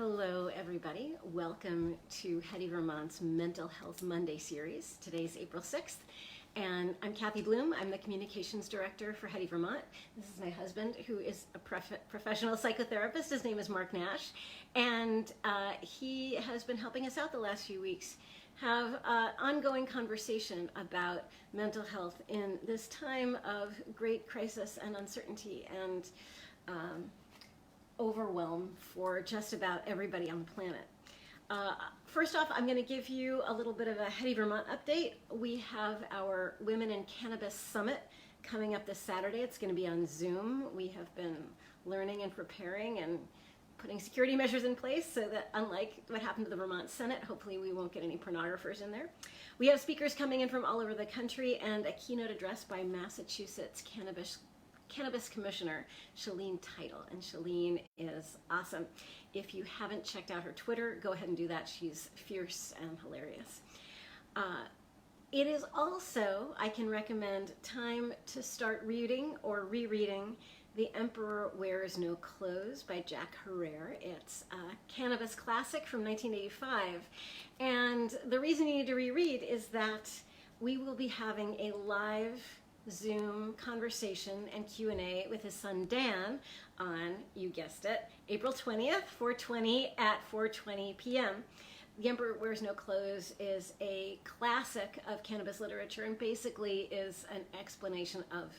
Hello, everybody. Welcome to Heady, Vermont's Mental Health Monday series. Today's April 6th, and I'm Kathy Blume. I'm the Communications Director for Heady, Vermont. This is my husband, who is a professional psychotherapist. His name is Mark Nash, and he has been helping us out the last few weeks have ongoing conversation about mental health in this time of great crisis and uncertainty and overwhelm for just about everybody on the planet. First off, I'm going to give you a little bit of a Heady, Vermont update. We have our Women in Cannabis Summit coming up this Saturday. It's going to be on Zoom. We have been learning and preparing and putting security measures in place so that, unlike what happened to the Vermont Senate, hopefully we won't get any pornographers in there. We have speakers coming in from all over the country and a keynote address by Massachusetts Cannabis Commissioner Shalene Title, and Shalene is awesome. If you haven't checked out her Twitter, go ahead and do that. She's fierce and hilarious. It is also, I can recommend, time to start reading or rereading The Emperor Wears No Clothes by Jack Herrera. It's a cannabis classic from 1985, and the reason you need to reread is that we will be having a live Zoom conversation and Q&A with his son Dan on, you guessed it, April 20th, 4:20 at 4:20 p.m. The Emperor Wears No Clothes is a classic of cannabis literature and basically is an explanation of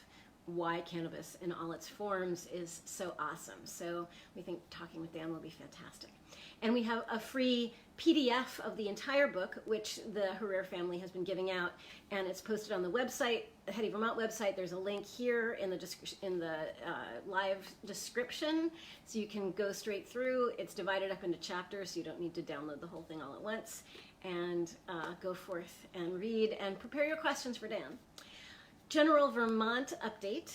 why cannabis in all its forms is so awesome. So we think talking with Dan will be fantastic. And we have a free PDF of the entire book, which the Herrera family has been giving out, and it's posted on the website, the Heady Vermont website. There's a link here in the live description, so you can go straight through. It's divided up into chapters, so you don't need to download the whole thing all at once. And go forth and read and prepare your questions for Dan. General Vermont update.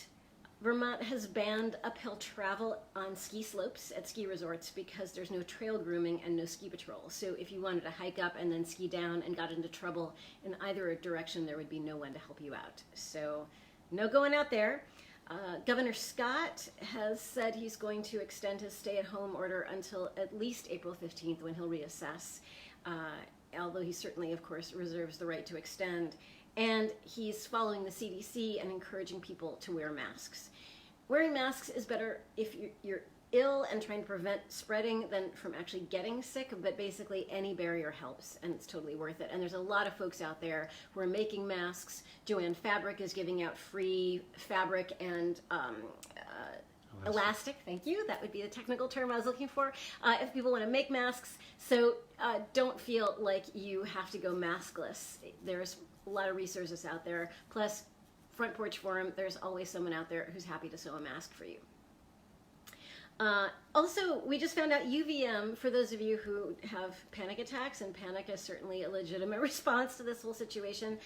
Vermont has banned uphill travel on ski slopes at ski resorts because there's no trail grooming and no ski patrol. So if you wanted to hike up and then ski down and got into trouble in either direction, there would be no one to help you out. So no going out there. Governor Scott has said he's going to extend his stay-at-home order until at least April 15th when he'll reassess, although he certainly, of course, reserves the right to extend. And he's following the CDC and encouraging people to wear masks. Wearing masks is better if you're ill and trying to prevent spreading than from actually getting sick, but basically any barrier helps, and it's totally worth it. And there's a lot of folks out there who are making masks. Joanne Fabric is giving out free fabric and elastic, thank you. That would be the technical term I was looking for. If people want to make masks, so don't feel like you have to go maskless. There's a lot of resources out there. Plus, Front Porch Forum, there's always someone out there who's happy to sew a mask for you. Also, we just found out UVM, for those of you who have panic attacks, and panic is certainly a legitimate response to this whole situation,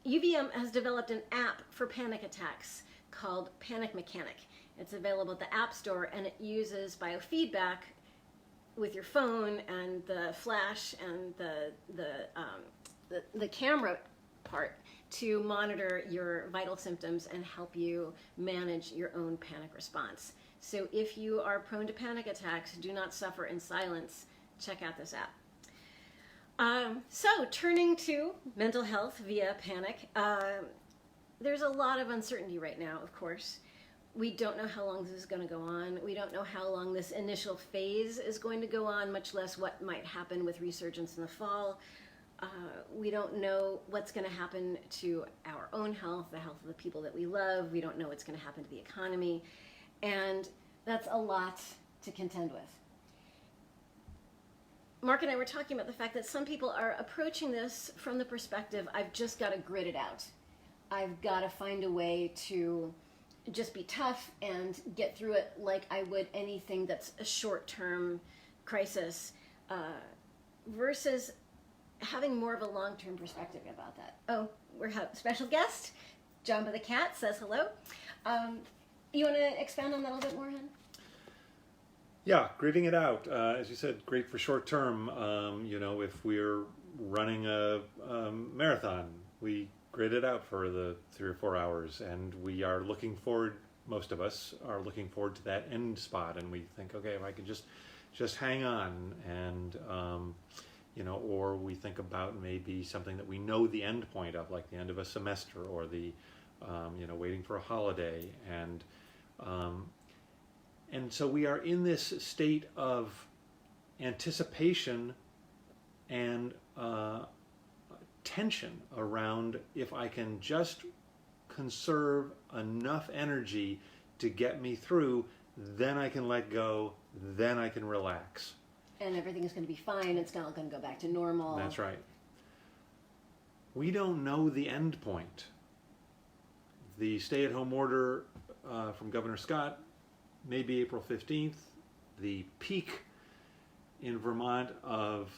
UVM has developed an app for panic attacks called Panic Mechanic. It's available at the App Store, and it uses biofeedback with your phone and the flash and the camera part to monitor your vital symptoms and help you manage your own panic response. So if you are prone to panic attacks, do not suffer in silence. Check out this app. So turning to mental health via panic, there's a lot of uncertainty right now, of course. We don't know how long this is going to go on. We don't know how long this initial phase is going to go on, much less what might happen with resurgence in the fall. We don't know what's going to happen to our own health, the health of the people that we love. We don't know what's going to happen to the economy. And that's a lot to contend with. Mark and I were talking about the fact that some people are approaching this from the perspective, I've just got to grit it out. I've got to find a way to just be tough and get through it like I would anything that's a short-term crisis, versus having more of a long-term perspective about that. Oh, we have a special guest. Jamba the cat says hello. You want to expand on that a little bit more, Hen? Yeah, gritting it out. As you said, great for short term. If we're running a marathon, we grit it out for the 3 or 4 hours, and we are looking forward most of us are looking forward to that end spot, and we think, okay, if I could just hang on, and or we think about maybe something that we know the end point of, like the end of a semester, or the waiting for a holiday, and so we are in this state of anticipation and tension around, if I can just conserve enough energy to get me through, then I can let go, then I can relax. And everything is going to be fine. It's not going to go back to normal. That's right. We don't know the end point. The stay-at-home order from Governor Scott may be April 15th. The peak in Vermont of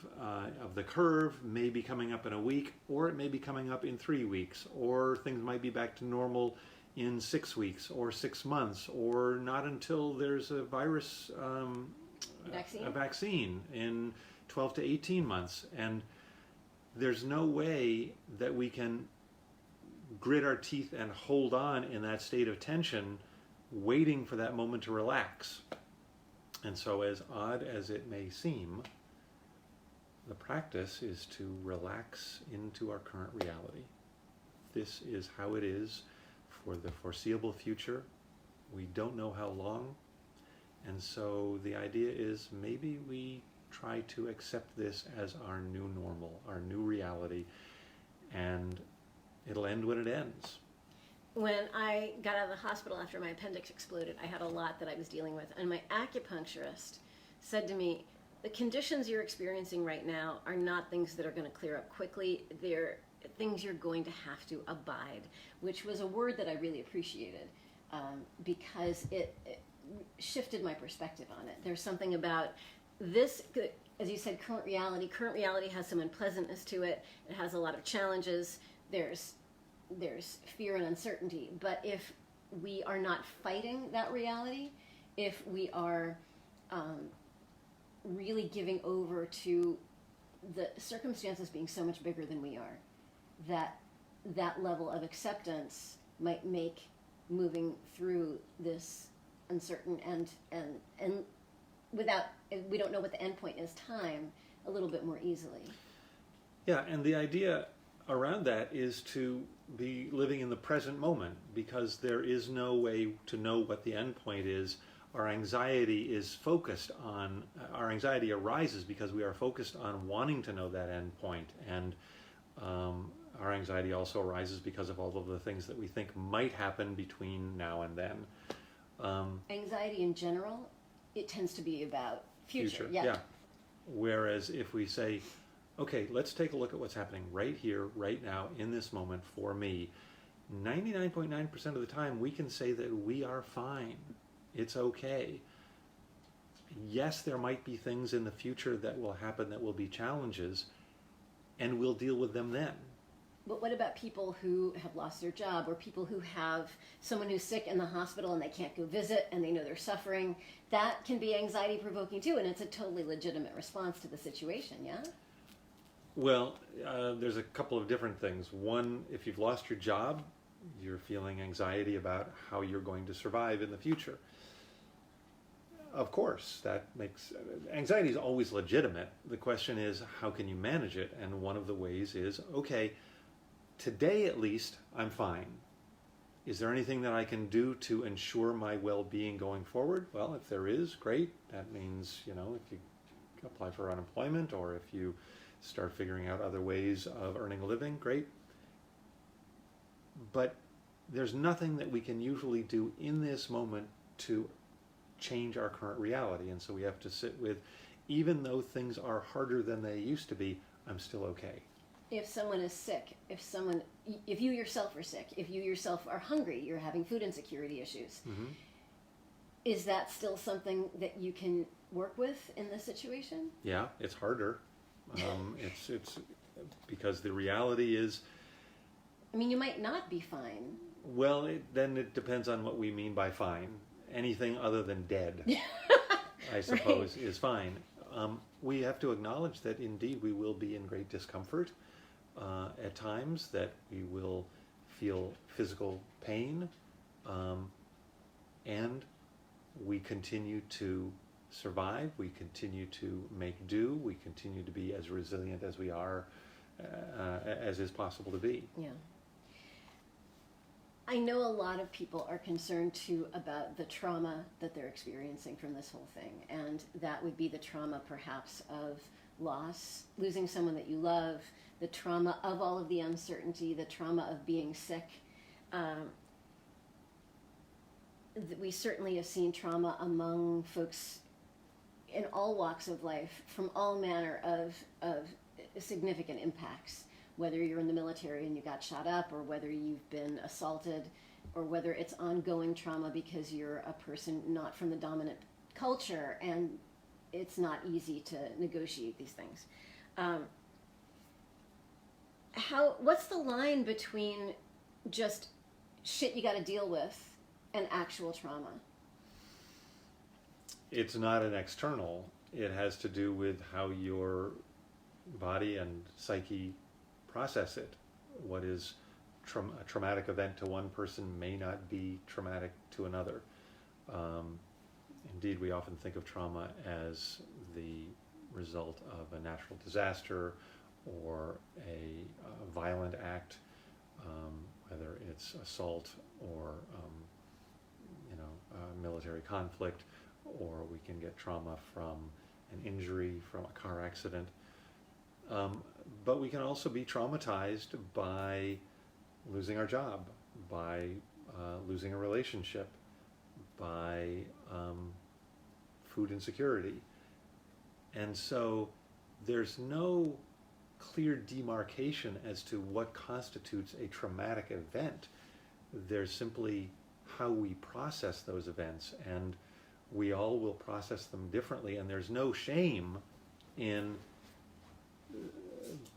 the curve may be coming up in a week, or it may be coming up in 3 weeks, or things might be back to normal in 6 weeks or 6 months, or not until there's a virus a vaccine in 12 to 18 months. And there's no way that we can grit our teeth and hold on in that state of tension, waiting for that moment to relax. And so, as odd as it may seem, the practice is to relax into our current reality. This is how it is for the foreseeable future. We don't know how long. And so the idea is, maybe we try to accept this as our new normal, our new reality, and it'll end when it ends. When I got out of the hospital after my appendix exploded, I had a lot that I was dealing with, and my acupuncturist said to me, the conditions you're experiencing right now are not things that are going to clear up quickly. They're things you're going to have to abide, which was a word that I really appreciated, because it shifted my perspective on it. There's something about this, as you said, current reality. Current reality has some unpleasantness to it. It has a lot of challenges. There's fear and uncertainty. But if we are not fighting that reality, if we are really giving over to the circumstances being so much bigger than we are, that level of acceptance might make moving through this uncertain and without, we don't know what the end point is, time, a little bit more easily. Yeah, and the idea around that is to be living in the present moment, because there is no way to know what the end point is. Our anxiety is focused on, our anxiety arises because we are focused on wanting to know that end point, and our anxiety also arises because of all of the things that we think might happen between now and then. Anxiety in general, it tends to be about future. Yeah. Whereas if we say, okay, let's take a look at what's happening right here, right now, in this moment for me, 99.9% of the time we can say that we are fine. It's okay. Yes, there might be things in the future that will happen that will be challenges, and we'll deal with them then. But what about people who have lost their job, or people who have someone who's sick in the hospital and they can't go visit and they know they're suffering? That can be anxiety provoking too, and it's a totally legitimate response to the situation, yeah? Well, there's a couple of different things. One, if you've lost your job, you're feeling anxiety about how you're going to survive in the future. Of course, that makes, anxiety is always legitimate. The question is, how can you manage it? And one of the ways is, okay, today at least, I'm fine. Is there anything that I can do to ensure my well-being going forward? Well, if there is, great. That means, if you apply for unemployment, or if you start figuring out other ways of earning a living, great. But there's nothing that we can usually do in this moment to change our current reality. And so we have to sit with, even though things are harder than they used to be, I'm still okay. If someone is sick, if you yourself are sick, if you yourself are hungry, you're having food insecurity issues, is that still something that you can work with in this situation? Yeah, it's harder. It's because the reality is, I mean, you might not be fine. Well, then it depends on what we mean by fine. Anything other than dead, I suppose, is fine. We have to acknowledge that indeed we will be in great discomfort at times, that we will feel physical pain. and we continue to survive, we continue to make do, we continue to be as resilient as we are, as is possible to be. Yeah. I know a lot of people are concerned too about the trauma that they're experiencing from this whole thing, and that would be the trauma perhaps of loss, losing someone that you love, the trauma of all of the uncertainty, the trauma of being sick. We certainly have seen trauma among folks in all walks of life from all manner of significant impacts, whether you're in the military and you got shot up, or whether you've been assaulted, or whether it's ongoing trauma because you're a person not from the dominant culture and it's not easy to negotiate these things. What's the line between just shit you got to deal with and actual trauma? It's not an external. It has to do with how your body and psyche process it. What is a traumatic event to one person may not be traumatic to another. Indeed, we often think of trauma as the result of a natural disaster or a violent act, whether it's assault or military conflict, or we can get trauma from an injury, from a car accident. But we can also be traumatized by losing our job, by losing a relationship, by food insecurity. And so there's no clear demarcation as to what constitutes a traumatic event. There's simply how we process those events, and we all will process them differently, and there's no shame in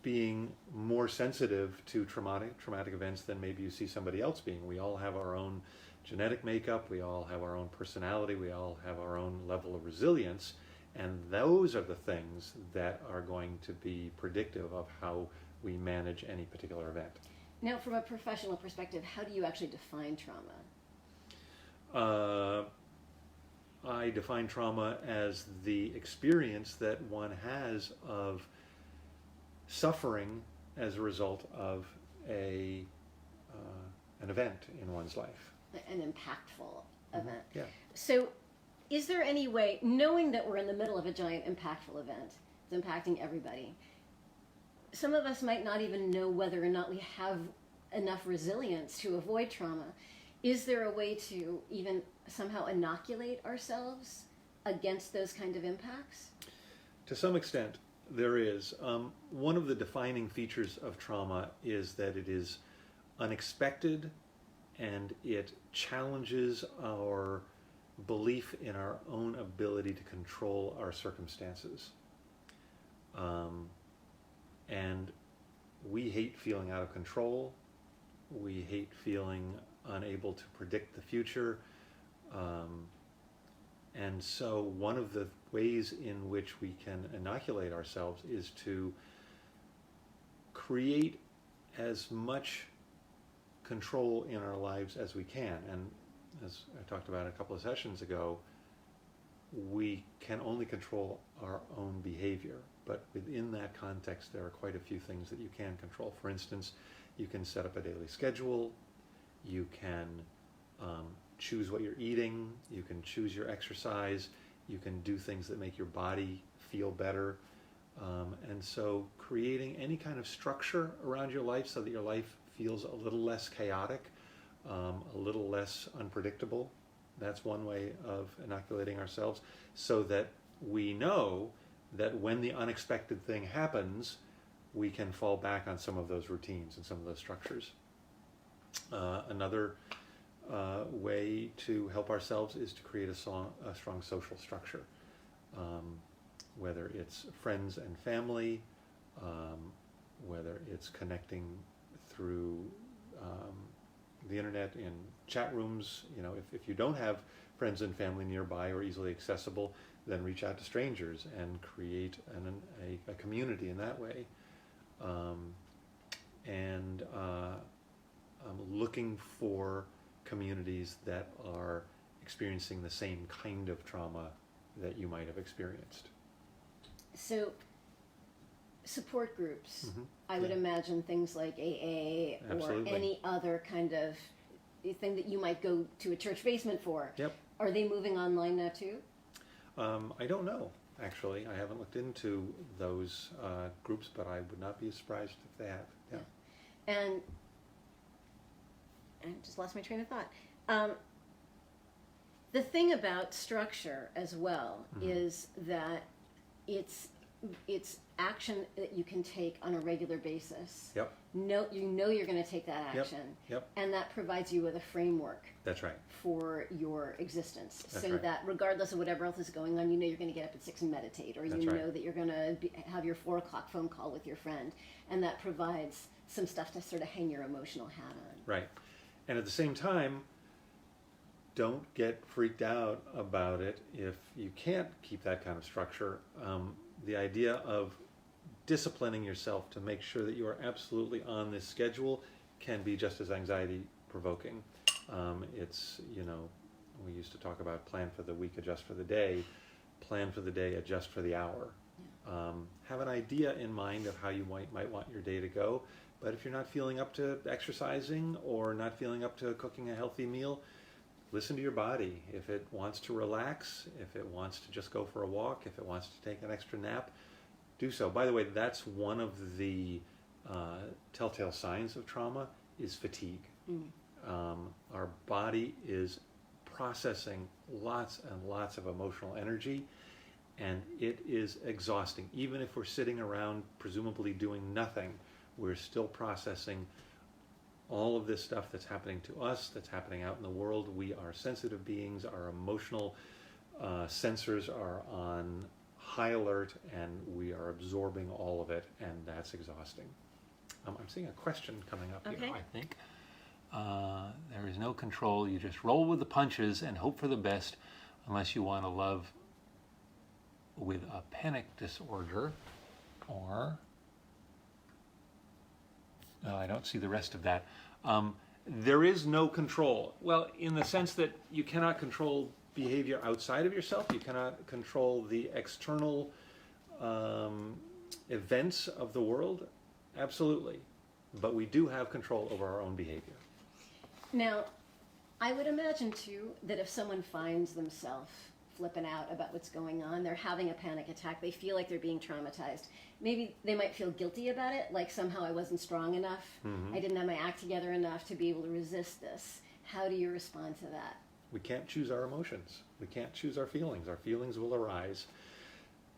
being more sensitive to traumatic events than maybe you see somebody else being. We all have our own genetic makeup, we all have our own personality, we all have our own level of resilience, and those are the things that are going to be predictive of how we manage any particular event. Now, from a professional perspective, how do you actually define trauma? I define trauma as the experience that one has of suffering as a result of an event in one's life. An impactful event. Yeah. So is there any way, knowing that we're in the middle of a giant impactful event, it's impacting everybody, some of us might not even know whether or not we have enough resilience to avoid trauma. Is there a way to even somehow inoculate ourselves against those kind of impacts? To some extent, there is. One of the defining features of trauma is that it is unexpected and it challenges our belief in our own ability to control our circumstances. And we hate feeling out of control. We hate feeling unable to predict the future. And so one of the ways in which we can inoculate ourselves is to create as much control in our lives as we can. And as I talked about a couple of sessions ago, we can only control our own behavior. But within that context, there are quite a few things that you can control. For instance, you can set up a daily schedule. You can choose what you're eating. You can choose your exercise. You can do things that make your body feel better. And so creating any kind of structure around your life so that your life feels a little less chaotic, a little less unpredictable. That's one way of inoculating ourselves, so that we know that when the unexpected thing happens, we can fall back on some of those routines and some of those structures. Another way to help ourselves is to create a strong social structure, whether it's friends and family, whether it's connecting through the internet in chat rooms. You know, if you don't have friends and family nearby or easily accessible, then reach out to strangers and create a community in that way. And looking for communities that are experiencing the same kind of trauma that you might have experienced. So, support groups, Mm-hmm. I would imagine things like AA Absolutely. or any other kind of thing that you might go to a church basement for. Yep. Are they moving online now too? I don't know, actually. I haven't looked into those groups, but I would not be surprised if they have. Yeah. And I just lost my train of thought. The thing about structure as well is that it's action that you can take on a regular basis. Yep. You know you're going to take that action. Yep. And that provides you with a framework That's right. for your existence. That's so right. that regardless of whatever else is going on, you know you're going to get up at 6 and meditate, or That's you right. know that you're going to have your 4 o'clock phone call with your friend. And that provides some stuff to sort of hang your emotional hat on. Right. And at the same time, don't get freaked out about it if you can't keep that kind of structure. The idea of disciplining yourself to make sure that you are absolutely on this schedule can be just as anxiety provoking. It's, we used to talk about plan for the week, adjust for the day. Plan for the day, adjust for the hour. Have an idea in mind of how you might want your day to go. But if you're not feeling up to exercising or not feeling up to cooking a healthy meal, listen to your body. If it wants to relax, if it wants to just go for a walk, if it wants to take an extra nap, do so. By the way, that's one of the telltale signs of trauma is fatigue. Our body is processing lots and lots of emotional energy, and it is exhausting. Even if we're sitting around presumably doing nothing, we're still processing all of this stuff that's happening to us, that's happening out in the world. We are sensitive beings. Our emotional sensors are on high alert, and we are absorbing all of it, and that's exhausting. I'm seeing a question coming up Okay. here, I think. There is no control. You just roll with the punches and hope for the best, unless you want to love with a panic disorder, or... No, I don't see the rest of that. There is no control. Well, in the sense that you cannot control behavior outside of yourself. You cannot control the external events of the world. Absolutely. But we do have control over our own behavior. Now, I would imagine, too, that if someone finds themselves flipping out about what's going on, they're having a panic attack, they feel like they're being traumatized. Maybe they might feel guilty about it, like somehow I wasn't strong enough, I didn't have my act together enough to be able to resist this. How do you respond to that? We can't choose our emotions. We can't choose our feelings. Our feelings will arise.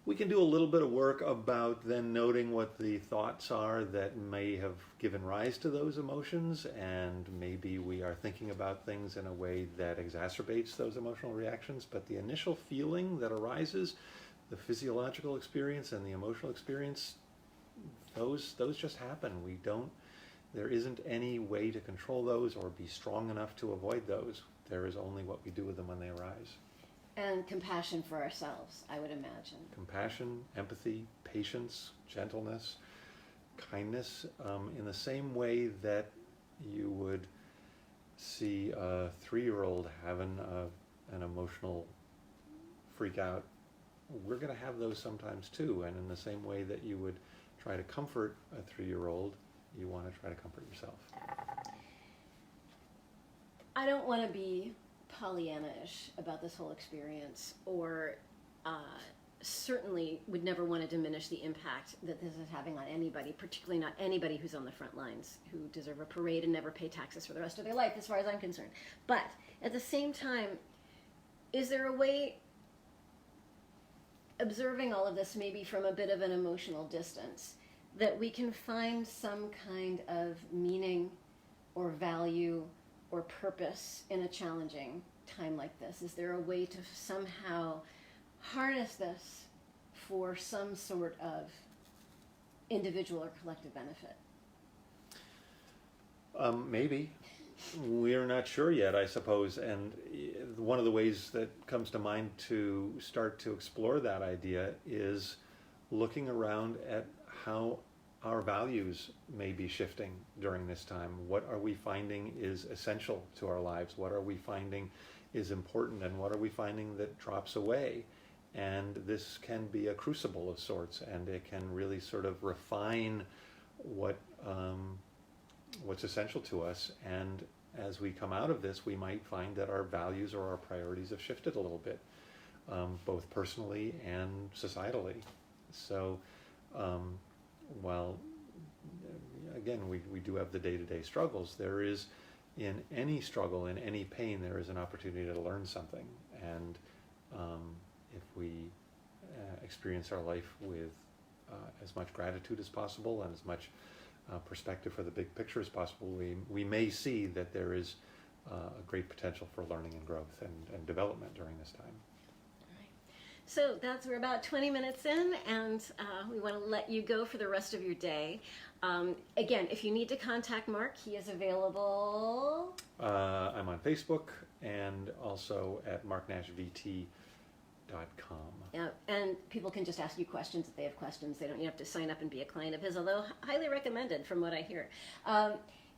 We can do a little bit of work about then noting what the thoughts are that may have given rise to those emotions, and maybe we are thinking about things in a way that exacerbates those emotional reactions. But the initial feeling that arises, the physiological experience and the emotional experience, those just happen. There isn't any way to control those or be strong enough to avoid those. There is only what we do with them when they arise. And compassion for ourselves, I would imagine. Compassion, empathy, patience, gentleness, kindness, in the same way that you would see a 3-year-old having an emotional freak out. We're going to have those sometimes too, and in the same way that you would try to comfort a 3-year-old, you want to try to comfort yourself. I don't want to be Pollyanna-ish about this whole experience, or certainly would never want to diminish the impact that this is having on anybody, particularly not anybody who's on the front lines, who deserve a parade and never pay taxes for the rest of their life, as far as I'm concerned. But at the same time, is there a way, observing all of this maybe from a bit of an emotional distance, that we can find some kind of meaning or value or purpose in a challenging time like this? Is there a way to somehow harness this for some sort of individual or collective benefit? Maybe. We're not sure yet, I suppose. And one of the ways that comes to mind to start to explore that idea is looking around at how our values may be shifting during this time. What are we finding is essential to our lives? What are we finding is important and what are we finding that drops away. And this can be a crucible of sorts, and it can really sort of refine what what's essential to us. And as we come out of this, we might find that our values or our priorities have shifted a little bit, both personally and societally. So while, again, we do have the day-to-day struggles, there is, in any struggle, in any pain, there is an opportunity to learn something. And if we experience our life with as much gratitude as possible and as much perspective for the big picture as possible, we may see that there is a great potential for learning and growth and development during this time. So we're about 20 minutes in, and we want to let you go for the rest of your day. Again, if you need to contact Mark, he is available. I'm on Facebook and also at marknashvt.com. Yeah, and people can just ask you questions if they have questions. You have to sign up and be a client of his, although highly recommended from what I hear.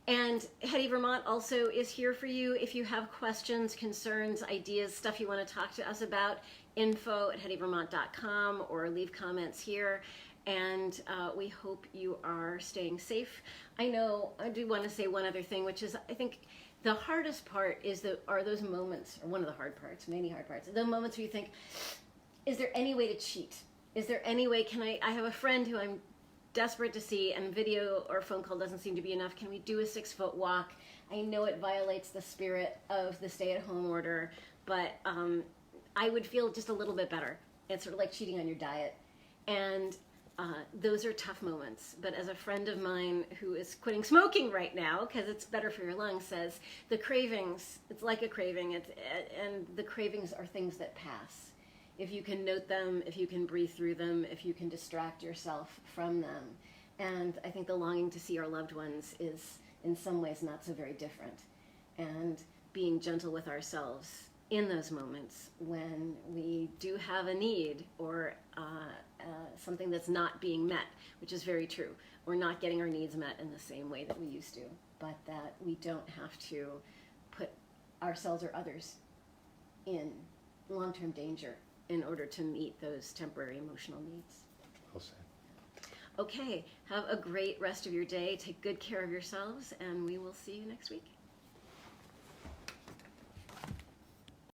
And Heady Vermont also is here for you if you have questions, concerns, ideas, stuff you want to talk to us about. info@headyvermont.com, or leave comments here. And we hope you are staying safe. I do want to say one other thing, which is, I think the hardest part are those moments, or one of the hard parts, many hard parts, the moments where you think, is there any way to cheat? Is there any way, I have a friend who I'm desperate to see, and video or phone call doesn't seem to be enough. Can we do a 6-foot walk? I know it violates the spirit of the stay-at-home order, but I would feel just a little bit better. It's sort of like cheating on your diet. And those are tough moments. But as a friend of mine who is quitting smoking right now, because it's better for your lungs, says, the cravings, it's like a craving, and the cravings are things that pass. If you can note them, if you can breathe through them, if you can distract yourself from them. And I think the longing to see our loved ones is in some ways not so very different. And being gentle with ourselves in those moments when we do have a need, or something that's not being met, which is very true. We're not getting our needs met in the same way that we used to, but that we don't have to put ourselves or others in long-term danger in order to meet those temporary emotional needs. Well said. Okay, have a great rest of your day. Take good care of yourselves, and we will see you next week.